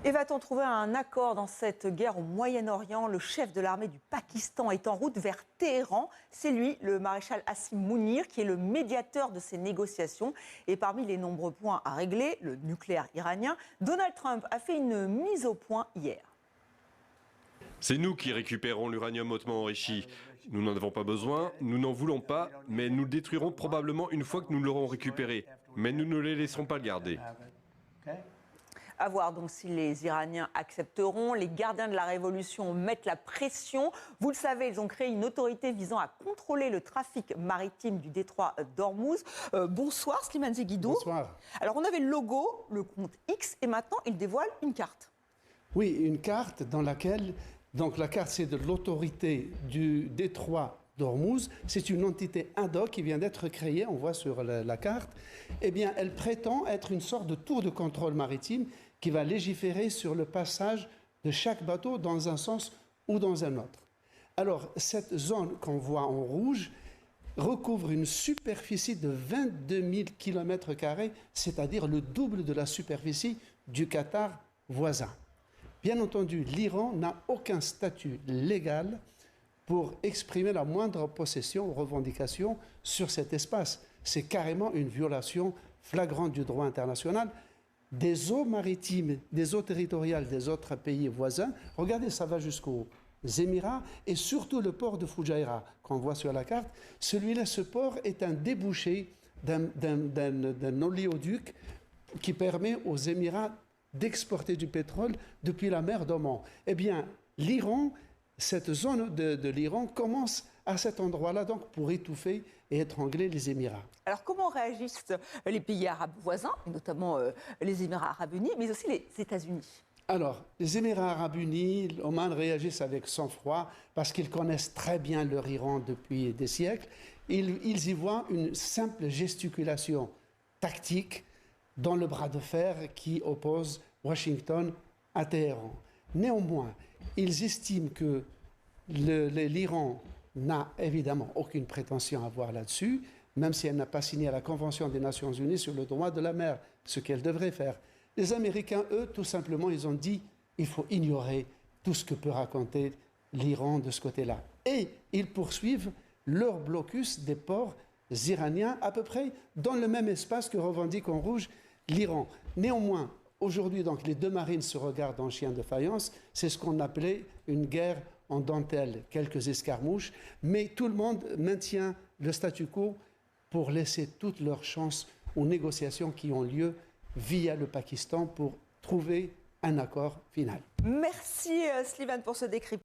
Et va-t-on trouver un accord dans cette guerre au Moyen-Orient? Le chef de l'armée du Pakistan est en route vers Téhéran. C'est lui, le maréchal Asim Mounir, qui est le médiateur de ces négociations. Et parmi les nombreux points à régler, le nucléaire iranien, Donald Trump a fait une mise au point hier. C'est nous qui récupérons l'uranium hautement enrichi. Nous n'en avons pas besoin, nous n'en voulons pas, mais nous le détruirons probablement une fois que nous l'aurons récupéré. Mais nous ne les laisserons pas le garder. À voir donc si les Iraniens accepteront. Les gardiens de la révolution mettent la pression. Vous le savez, ils ont créé une autorité visant à contrôler le trafic maritime du détroit d'Ormuz. Bonsoir Slimane Zeguidou. Bonsoir. Alors on avait le logo, le compte X, et maintenant ils dévoilent une carte. Oui, une carte dans laquelle, donc la carte c'est de l'autorité du détroit d'Ormuz. C'est une entité ad hoc qui vient d'être créée, on voit sur la carte. Eh bien, elle prétend être une sorte de tour de contrôle maritime qui va légiférer sur le passage de chaque bateau dans un sens ou dans un autre. Alors, cette zone qu'on voit en rouge recouvre une superficie de 22 000 km², c'est-à-dire le double de la superficie du Qatar voisin. Bien entendu, l'Iran n'a aucun statut légal pour exprimer la moindre possession ou revendication sur cet espace. C'est carrément une violation flagrante du droit international, des eaux maritimes, des eaux territoriales des autres pays voisins. Regardez, ça va jusqu'aux Émirats et surtout le port de Fujairah qu'on voit sur la carte. Celui-là, ce port est un débouché d'un oléoduc qui permet aux Émirats d'exporter du pétrole depuis la mer d'Oman. Eh bien, l'Iran, cette zone de l'Iran commence à cet endroit-là donc pour étouffer et étrangler les Émirats. Alors comment réagissent les pays arabes voisins, et notamment les Émirats arabes unis, mais aussi les États-Unis? Alors, les Émirats arabes unis, Oman réagissent avec sang-froid parce qu'ils connaissent très bien leur Iran depuis des siècles. Ils y voient une simple gesticulation tactique dans le bras de fer qui oppose Washington à Téhéran. Néanmoins, ils estiment que l'Iran n'a évidemment aucune prétention à avoir là-dessus, même si elle n'a pas signé la Convention des Nations Unies sur le droit de la mer, ce qu'elle devrait faire. Les Américains, eux, tout simplement, ils ont dit qu'il faut ignorer tout ce que peut raconter l'Iran de ce côté-là. Et ils poursuivent leur blocus des ports iraniens, à peu près dans le même espace que revendique en rouge l'Iran. Néanmoins, aujourd'hui, donc, les deux marines se regardent en chien de faïence. C'est ce qu'on appelait une guerre en dentelle, quelques escarmouches. Mais tout le monde maintient le statu quo pour laisser toutes leurs chances aux négociations qui ont lieu via le Pakistan pour trouver un accord final. Merci Slimane pour ce décryptage.